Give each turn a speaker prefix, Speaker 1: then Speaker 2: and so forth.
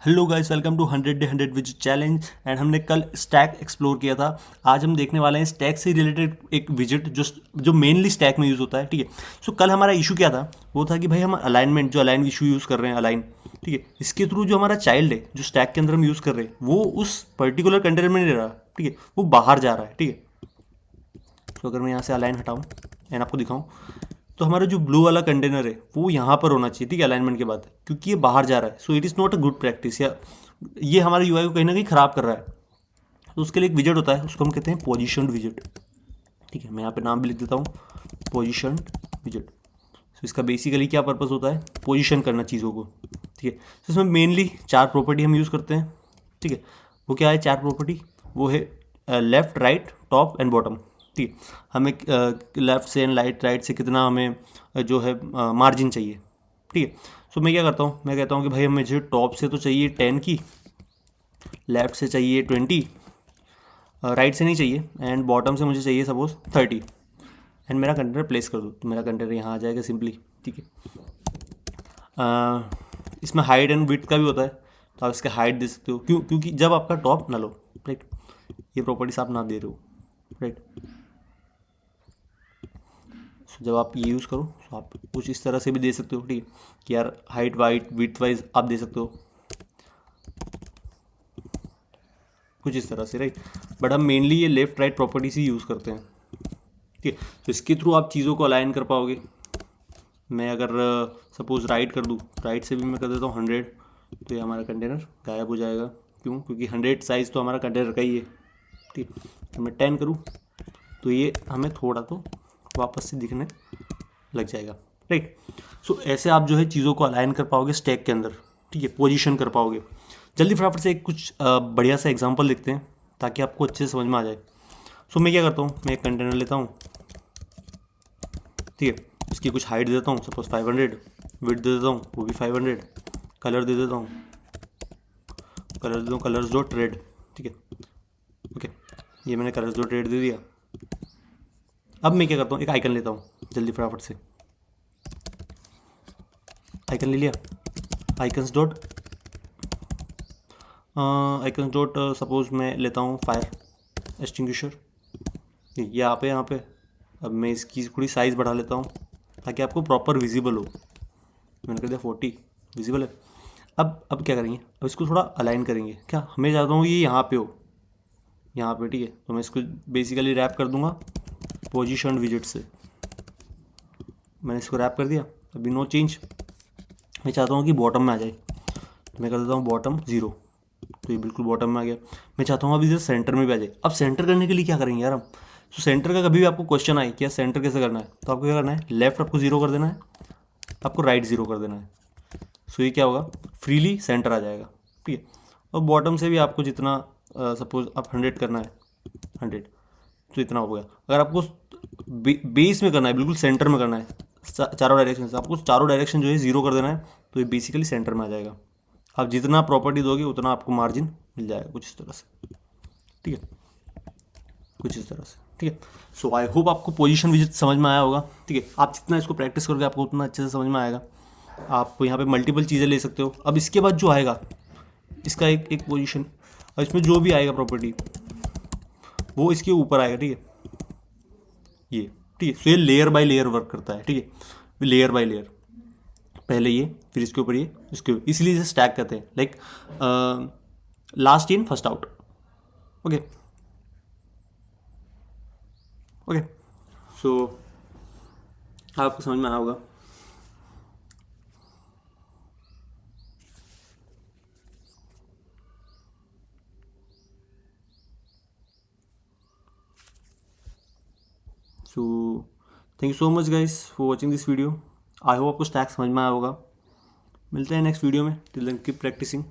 Speaker 1: Hello guys, welcome to 100 day 100 visit challenge. And हमने कल stack explore किया था। आज हम देखने वाले हैं स्टैक से रिलेटेड एक विजिट जो मेनली स्टैक में यूज़ होता है। ठीक है। सो कल हमारा इशू क्या था? वो था कि भाई हम अलाइनमेंट, जो अलाइन इशू यूज़ कर रहे हैं, अलाइन, ठीक है, इसके थ्रू जो हमारा चाइल्ड है जो स्टैक के अंदर हम यूज़ कर रहे हैं वो उस पर्टिकुलर कंटेनर में नहीं रह रहा। ठीक है, वो बाहर जा रहा है। ठीक है। तो अगर मैं यहाँ से अलाइन हटाऊँ एंड आपको दिखाऊँ तो हमारा जो ब्लू वाला कंटेनर है वो यहाँ पर होना चाहिए। ठीक है, अलाइनमेंट के बाद, क्योंकि ये बाहर जा रहा है। So it is not a good practice, या ये हमारे यूआई को कहीं ना कहीं ख़राब कर रहा है। तो उसके लिए एक विजेट होता है, उसको हम कहते हैं पोजिशनड विजेट। ठीक है, मैं यहाँ पे नाम भी लिख देता हूँ, पोजिशनड विजेट। तो इसका बेसिकली क्या पर्पस होता है? पोजीशन करना चीज़ों को। ठीक है। तो इसमें मेनली 4 प्रॉपर्टी हम यूज़ करते हैं। ठीक है। वो क्या है 4 प्रॉपर्टी? वो है left, right, top and bottom. ठीक है। हमें लेफ़्ट से एंड राइट से कितना हमें जो है मार्जिन चाहिए। ठीक है। सो मैं क्या करता हूँ, मैं कहता हूँ कि भाई मुझे टॉप से तो चाहिए 10 की, लेफ़्ट से चाहिए 20, राइट से नहीं चाहिए, एंड बॉटम से मुझे चाहिए सपोज 30। एंड मेरा कंटेनर प्लेस कर दो, तो मेरा कंटेनर यहाँ आ जाएगा सिंपली। ठीक है। इसमें हाइट एंड विड्थ का भी होता है, तो आप इसका हाइट दे सकते हो। क्योंकि जब आपका टॉप ना लो, राइट, ये प्रॉपर्टीज आप ना दे रहे हो, राइट। सो जब आप ये यूज़ करो तो आप कुछ इस तरह से भी दे सकते हो। ठीक है, कि यार हाइट वाइट विड्थ वाइज आप दे सकते हो कुछ इस तरह से, राइट। बट हम मेनली ये लेफ्ट राइट प्रॉपर्टीज ही यूज़ करते हैं। ठीक है। तो इसके थ्रू आप चीज़ों को अलाइन कर पाओगे। मैं अगर सपोज राइट कर दूँ, राइट से भी मैं कर देता हूँ 100, तो ये हमारा कंटेनर गायब हो जाएगा। क्यों? क्योंकि 100 साइज़ तो हमारा कंटेनर का ही है। ठीक। तो मैं 10 करूँ तो ये हमें थोड़ा तो वापस से दिखने लग जाएगा, राइट। सो ऐसे आप जो है चीज़ों को अलाइन कर पाओगे स्टैक के अंदर। ठीक है, पोजीशन कर पाओगे। जल्दी फटाफट से एक कुछ बढ़िया सा एग्जांपल देखते हैं ताकि आपको अच्छे से समझ में आ जाए। सो मैं क्या करता हूँ, मैं एक कंटेनर लेता हूँ। ठीक है, इसकी कुछ हाइट दे देता हूँ, सपोज 500, विड्थ दे देता हूँ वो भी 500, कलर दे देता हूँ, कलर्स डॉट रेड। ठीक है, ओके, ये मैंने कलर्स डॉट रेड दे दिया। अब मैं क्या करता हूँ, एक आइकन लेता हूँ, जल्दी फटाफट से आइकन ले लिया। आइकन्स डॉट सपोज मैं लेता हूँ फायर एक्सटिंग्विशर। ये यहाँ पे अब मैं इसकी थोड़ी साइज़ बढ़ा लेता हूँ ताकि आपको प्रॉपर विजिबल हो। मैंने कर दिया 40, विजिबल है। अब क्या करेंगे, अब इसको थोड़ा अलाइन करेंगे। क्या, मैं चाहता हूँ ये यहाँ पे हो, यहाँ पे। ठीक है, तो मैं इसको बेसिकली रैप कर दूंगा पोजीशन विजिट से। मैंने इसको रैप कर दिया, अभी नो चेंज। मैं चाहता हूँ कि बॉटम में आ जाए, तो मैं कर देता हूँ बॉटम 0, तो ये बिल्कुल बॉटम में आ गया। मैं चाहता हूँ अब इधर सेंटर में भी आ जाए। अब सेंटर करने के लिए क्या करेंगे यार हम? तो सेंटर का कभी भी आपको क्वेश्चन आए कि यार सेंटर कैसे करना है, तो आपको क्या करना है, लेफ्ट आपको 0 कर देना है, आपको राइट 0 कर देना है। सो ये क्या होगा, फ्रीली सेंटर आ जाएगा। ठीक है। और बॉटम से भी आपको जितना सपोज आप 100 करना है, 100, तो इतना हो गया। अगर आपको बेस में करना है, बिल्कुल सेंटर में करना है, चारों डायरेक्शन से आपको चारों डायरेक्शन जो है 0 कर देना है, तो ये बेसिकली सेंटर में आ जाएगा। आप जितना प्रॉपर्टी दोगे उतना आपको मार्जिन मिल जाएगा कुछ इस तरह से। ठीक है, कुछ इस तरह से। ठीक है। सो आई होप आपको पोजीशन विजिट समझ में आया होगा। ठीक है, आप जितना इसको प्रैक्टिस करोगे आपको उतना अच्छे से समझ में आएगा। आप यहाँ पे मल्टीपल चीज़ें ले सकते हो। अब इसके बाद जो आएगा, इसका एक एक पोजीशन, और इसमें जो भी आएगा प्रॉपर्टी वो इसके ऊपर आएगा। ठीक है, ये, ठीक है। सो ये लेयर बाय लेयर वर्क करता है। ठीक है, लेयर बाय लेयर, पहले ये, फिर इसके ऊपर ये, इसके ऊपर, इसलिए इसे स्टैक करते हैं, like last in first out. Okay, okay. So आपको समझ में आया होगा। So thank you so much guys for watching this video. I hope आपको स्टैक समझ में आया होगा। मिलते हैं नेक्स्ट वीडियो में। Till then keep practising.